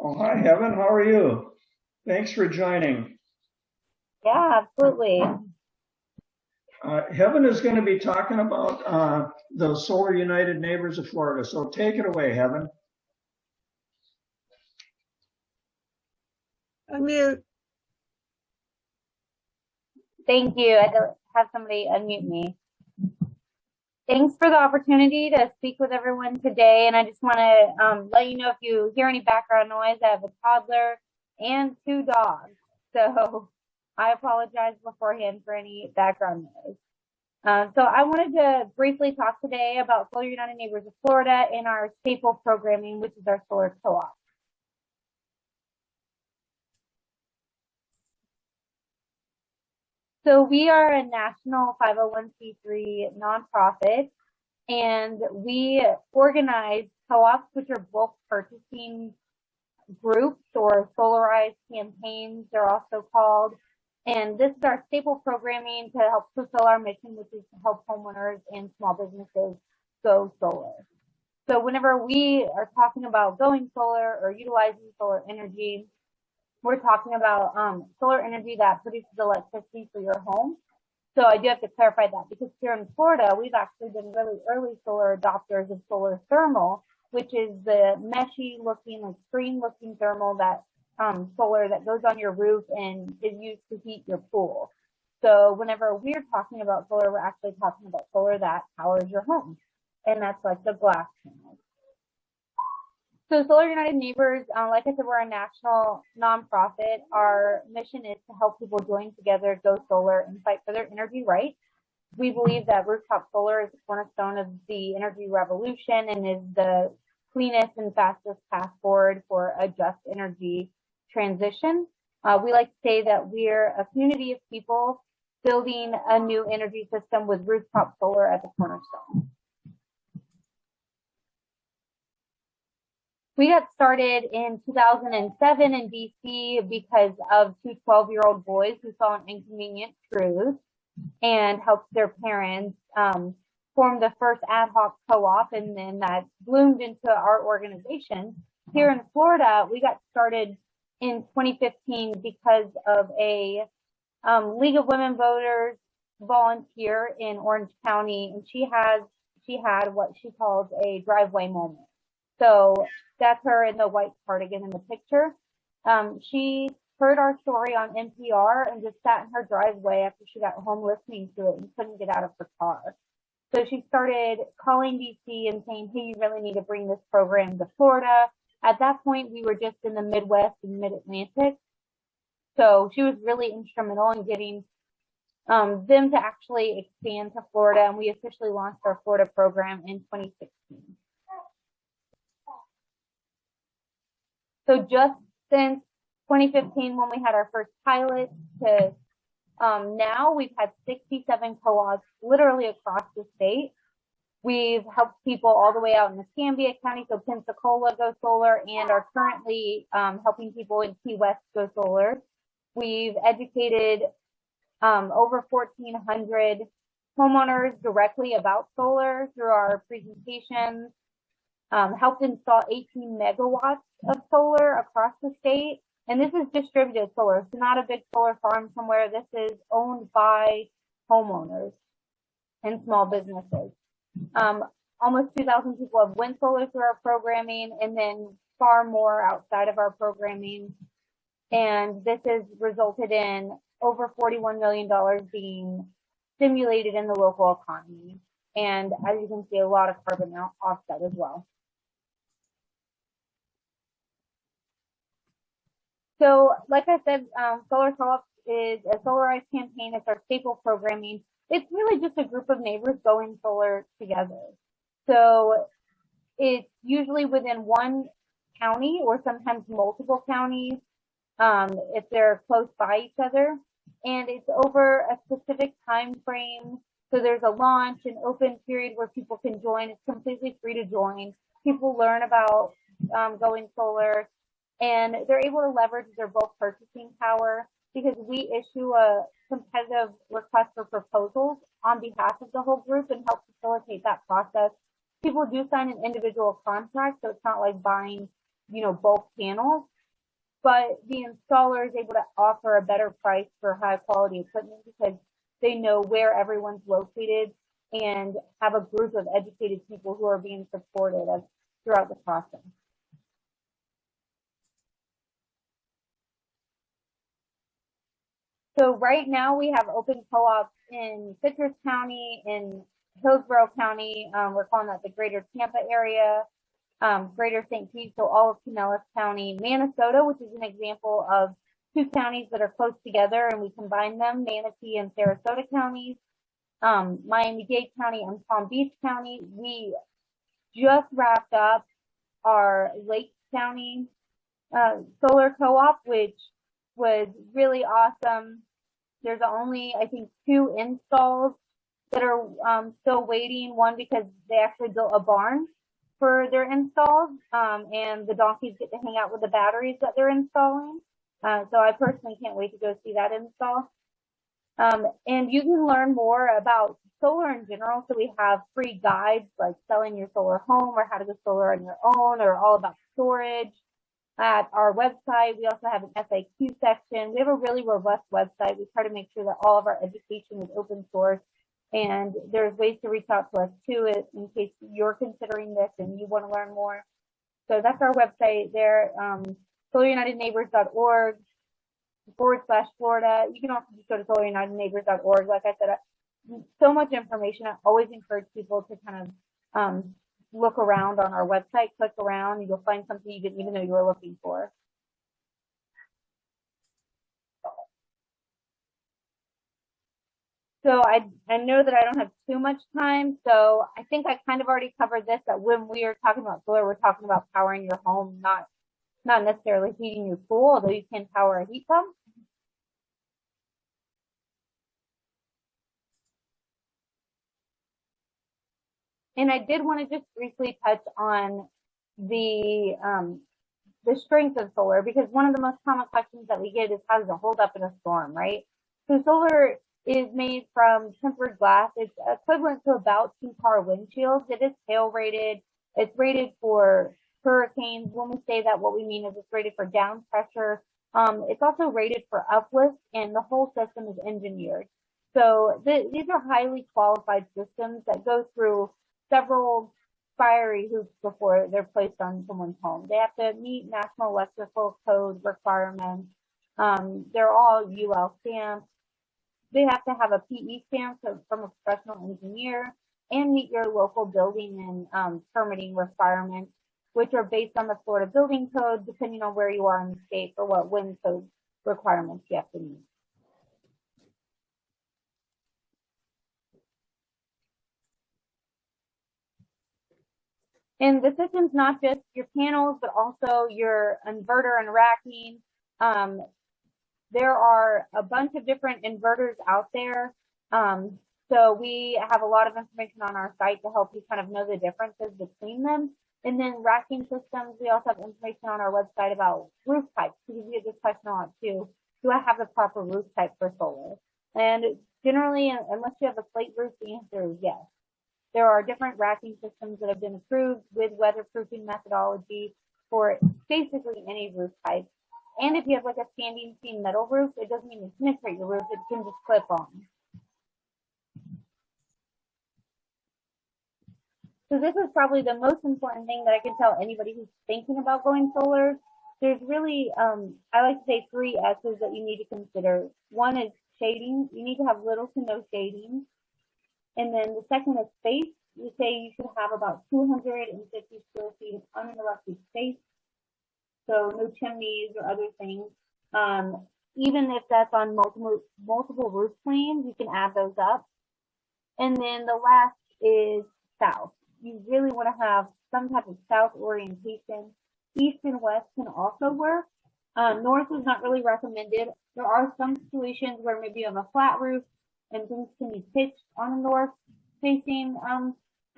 Oh, hi, Heaven. How are you? Thanks for joining. Yeah, absolutely. Heaven is going to be talking about the Solar United Neighbors of Florida. So take it away, Heaven. Unmute. Thank you. I had to have somebody unmute me. Thanks for the opportunity to speak with everyone today. And I just want to let you know if you hear any background noise, I have a toddler and two dogs. So I apologize beforehand for any background noise. So I wanted to briefly talk today about Solar United Neighbors of Florida and our staple programming, which is our solar co-op. So we are a national 501c3 nonprofit, and we organize co-ops, which are bulk purchasing groups or solarized campaigns, they're also called. And this is our staple programming to help fulfill our mission, which is to help homeowners and small businesses go solar. So whenever we are talking about going solar or utilizing solar energy, we're talking about solar energy that produces electricity for your home. So I do have to clarify that because here in Florida, we've actually been really early solar adopters of solar thermal, which is the meshy looking, like screen looking thermal that solar that goes on your roof and is used to heat your pool. So whenever we're talking about solar, we're actually talking about solar that powers your home. And that's like the glass panels. So Solar United Neighbors, like I said, we're a national nonprofit. Our mission is to help people join together, go solar, and fight for their energy rights. We believe that rooftop solar is the cornerstone of the energy revolution and is the cleanest and fastest path forward for a just energy transition. We like to say that we're a community of people building a new energy system with rooftop solar at the cornerstone. We got started in 2007 in DC because of two 12-year-old boys who saw an inconvenient truth and helped their parents form the first ad hoc co-op, and then that bloomed into our organization. Here in Florida, we got started in 2015 because of a League of Women Voters volunteer in Orange County, and she had what she calls a driveway moment. So that's her in the white cardigan in the picture. She heard our story on NPR and just sat in her driveway after she got home listening to it and couldn't get out of her car. So she started calling DC and saying, hey, you really need to bring this program to Florida. At that point, we were just in the Midwest and Mid-Atlantic. So she was really instrumental in getting them to actually expand to Florida, and we officially launched our Florida program in 2016. So just since 2015, when we had our first pilot, to now we've had 67 co-ops literally across the state. We've helped people all the way out in Escambia County, so Pensacola go solar, and are currently helping people in Key West go solar. We've educated over 1,400 homeowners directly about solar through our presentations. Helped install 18 megawatts of solar across the state. And this is distributed solar. It's not a big solar farm somewhere. This is owned by homeowners and small businesses. Almost 2,000 people have went solar through our programming, and then far more outside of our programming. And this has resulted in over $41 million being stimulated in the local economy. And as you can see, a lot of carbon offset as well. So like I said, Solar Co-op is a solarized campaign. It's our staple programming. It's really just a group of neighbors going solar together. So it's usually within one county or sometimes multiple counties if they're close by each other. And it's over a specific time frame. So there's a launch, an open period where people can join. It's completely free to join. People learn about going solar, and they're able to leverage their bulk purchasing power because we issue a competitive request for proposals on behalf of the whole group and help facilitate that process. People do sign an individual contract, so it's not like buying, bulk panels. but the installer is able to offer a better price for high quality equipment because they know where everyone's located and have a group of educated people who are being supported throughout the process. So right now we have open co-ops in Citrus County, in Hillsborough County. We're calling that the Greater Tampa area, Greater St. Pete, so all of Pinellas County, Minnesota, which is an example of two counties that are close together and we combine them, Manatee and Sarasota counties, Miami-Dade County and Palm Beach County. We just wrapped up our Lake County solar co-op, which was really awesome. There's only, I think, 2 installs that are still waiting. One because they actually built a barn for their installs, and the donkeys get to hang out with the batteries that they're installing. So I personally can't wait to go see that install. And you can learn more about solar in general. So we have free guides like selling your solar home or how to go solar on your own or all about storage at our website. We also have an FAQ section. We have a really robust website. We try to make sure that all of our education is open source. And there's ways to reach out to us too in case you're considering this and you want to learn more. So that's our website there, solarunitedneighbors.org/Florida. You can also just go to solarunitedneighbors.org. Like I said, so much information. I always encourage people to kind of look around on our website, click around, and you'll find something you didn't even know you were looking for. So I know that I don't have too much time, so I think I kind of already covered this, that when we are talking about solar, we're talking about powering your home, not necessarily heating your pool, although you can power a heat pump. And I did want to just briefly touch on the strength of solar, because one of the most common questions that we get is how does it hold up in a storm, right? So solar is made from tempered glass. It's equivalent to about 2-car windshields. It is hail rated. It's rated for hurricanes. When we say that, what we mean is it's rated for down pressure. It's also rated for uplift, and the whole system is engineered. So these are highly qualified systems that go through several fiery hoops before they're placed on someone's home. They have to meet National Electrical Code requirements. They're all UL stamped. They have to have a PE stamp from a professional engineer and meet your local building and permitting requirements, which are based on the Florida Building Code, depending on where you are in the state for what wind code requirements you have to meet. And the system's not just your panels, but also your inverter and racking. There are a bunch of different inverters out there. So we have a lot of information on our site to help you kind of know the differences between them. And then racking systems, we also have information on our website about roof types, because we get this question a lot too. Do I have the proper roof type for solar? And generally, unless you have a slate roof, the answer is yes. There are different racking systems that have been approved with weatherproofing methodology for basically any roof type. And if you have like a standing seam metal roof, it doesn't mean to penetrate your roof, it can just clip on. So this is probably the most important thing that I can tell anybody who's thinking about going solar. There's really, I like to say 3 S's that you need to consider. One is shading. You need to have little to no shading. And then the second is space. You say you should have about 250 square feet of uninterrupted space. So no chimneys or other things. Even if that's on multiple roof planes, you can add those up. And then the last is south. You really want to have some type of south orientation. East and west can also work. North is not really recommended. There are some situations where maybe you have a flat roof and things can be pitched on a north facing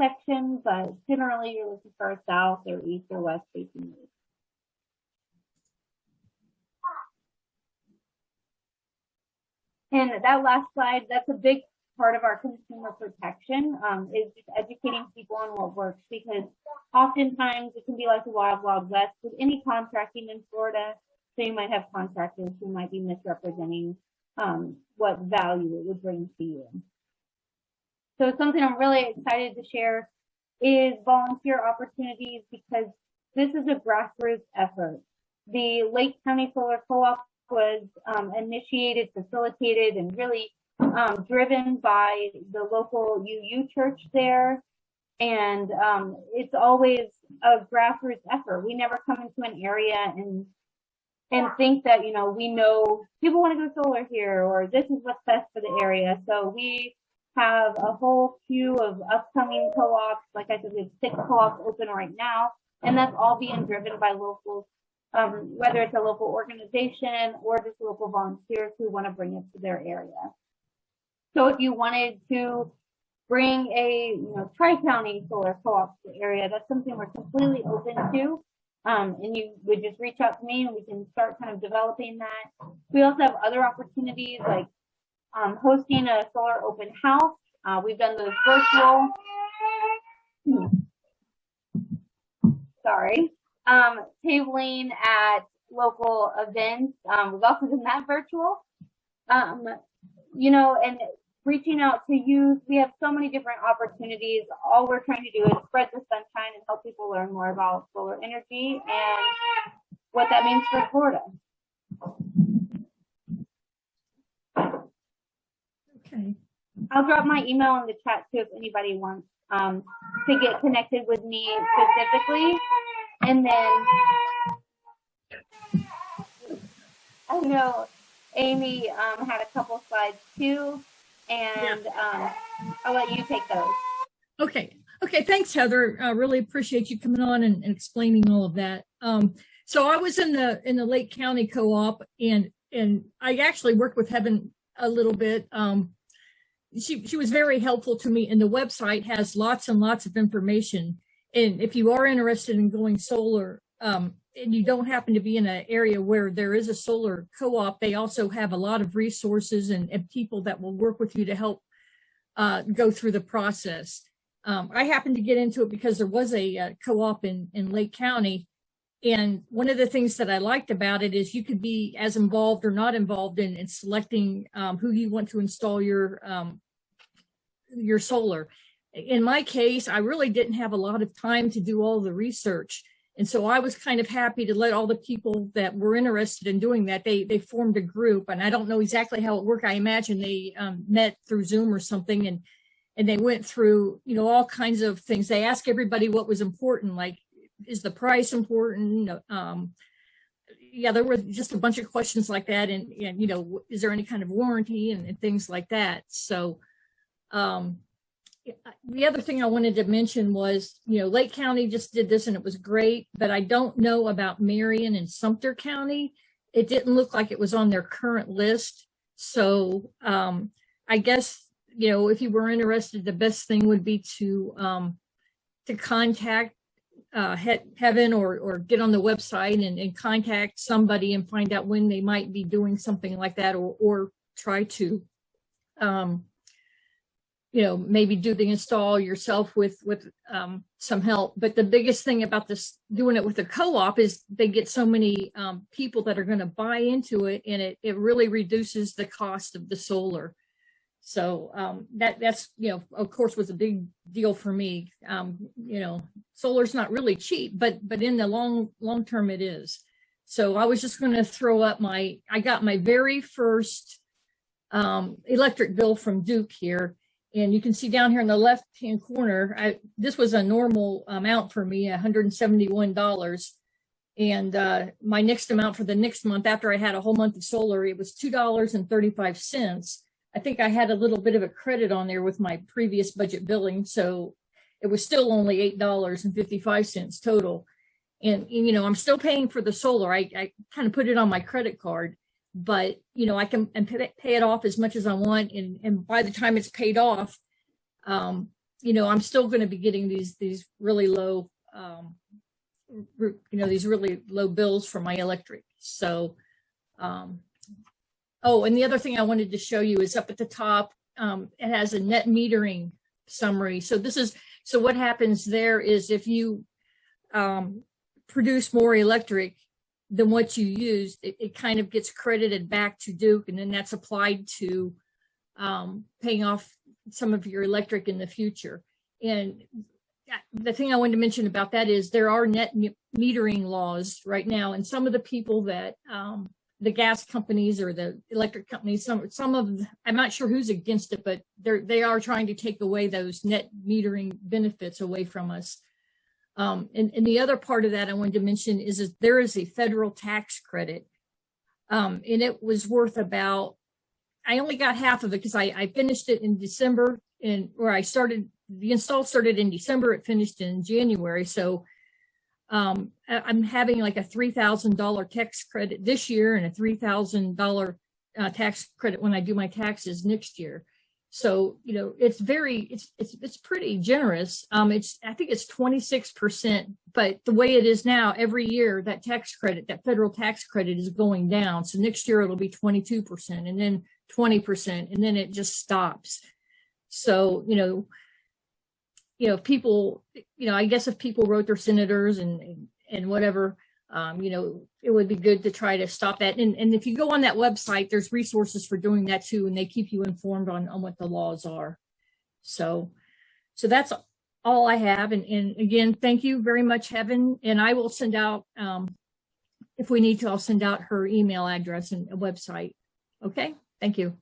section, but generally you're looking for a south or east or west facing roof. And that last slide, that's a big part of our consumer protection, is just educating people on what works, because oftentimes it can be like the wild, wild west with any contracting in Florida. So you might have contractors who might be misrepresenting what value it would bring to you. So something I'm really excited to share is volunteer opportunities, because this is a grassroots effort. The Lake County Solar Co-op was initiated, facilitated, and really driven by the local UU church there. And it's always a grassroots effort. We never come into an area and think that, you know, we know people want to go solar here, or this is what's best for the area. So we have a whole queue of upcoming co-ops. Like I said, we have 6 co-ops open right now, and that's all being driven by locals, whether it's a local organization or just local volunteers who want to bring it to their area. So if you wanted to bring a tri-county solar co-op to the area, that's something we're completely open to. And you would just reach out to me and we can start kind of developing that. We also have other opportunities like hosting a solar open house. We've done those virtual. Tabling at local events. We've also done that virtual. And reaching out to youth. We have so many different opportunities. All we're trying to do is spread the sunshine and help people learn more about solar energy and what that means for Florida. Okay. I'll drop my email in the chat too if anybody wants to get connected with me specifically. And then I know Amy had a couple slides too. And I'll let you take those. Okay. Thanks, Heather. I really appreciate you coming on and explaining all of that. So I was in the Lake County Co-op, and I actually worked with Heaven a little bit. She was very helpful to me, and the website has lots and lots of information. And if you are interested in going solar, and you don't happen to be in an area where there is a solar co-op, they also have a lot of resources and people that will work with you to help go through the process. I happened to get into it because there was a co-op in Lake County. And one of the things that I liked about it is you could be as involved or not involved in selecting who you want to install your solar. In my case, I really didn't have a lot of time to do all the research. And so I was kind of happy to let all the people that were interested in doing that, they formed a group, and I don't know exactly how it worked. I imagine they met through Zoom or something, and they went through, all kinds of things. They asked everybody what was important, like, is the price important? There were just a bunch of questions like that. And is there any kind of warranty and things like that? So the other thing I wanted to mention was, Lake County just did this and it was great, but I don't know about Marion and Sumter County. It didn't look like it was on their current list. So I guess, if you were interested, the best thing would be to contact Heaven or get on the website and contact somebody and find out when they might be doing something like that, or try to maybe do the install yourself with some help. But the biggest thing about this, doing it with a co-op, is they get so many people that are going to buy into it, and it really reduces the cost of the solar. So that's, of course, was a big deal for me. Solar's not really cheap, but in the long term it is. So I was just going to throw up I got my very first electric bill from Duke here. And you can see down here in the left-hand corner, this was a normal amount for me, $171. And my next amount for the next month, after I had a whole month of solar, it was $2.35. I think I had a little bit of a credit on there with my previous budget billing, so it was still only $8.55 total. And I'm still paying for the solar. I kind of put it on my credit card. But, I can pay it off as much as I want. And by the time it's paid off, I'm still going to be getting these really low, these really low bills for my electric. So, and the other thing I wanted to show you is up at the top, it has a net metering summary. So what happens there is if you produce more electric, than what you used, it kind of gets credited back to Duke, and then that's applied to paying off some of your electric in the future. And the thing I wanted to mention about that is there are net metering laws right now, and some of the people that the gas companies or the electric companies, some of I'm not sure who's against it, but they are trying to take away those net metering benefits away from us. And the other part of that I wanted to mention is there is a federal tax credit, and it was worth about, I only got half of it because I finished it in December, the install started in December, it finished in January. So I'm having like a $3,000 tax credit this year and a $3,000 tax credit when I do my taxes next year. So, you know, it's pretty generous. I think it's 26%, but the way it is now, every year that tax credit, that federal tax credit is going down. So next year it'll be 22% and then 20%, and then it just stops. So, people, I guess if people wrote their senators and whatever, it would be good to try to stop that. And if you go on that website, there's resources for doing that too, and they keep you informed on what the laws are. So that's all I have. And again, thank you very much, Heaven. And I will send out, if we need to, I'll send out her email address and a website. Okay, thank you.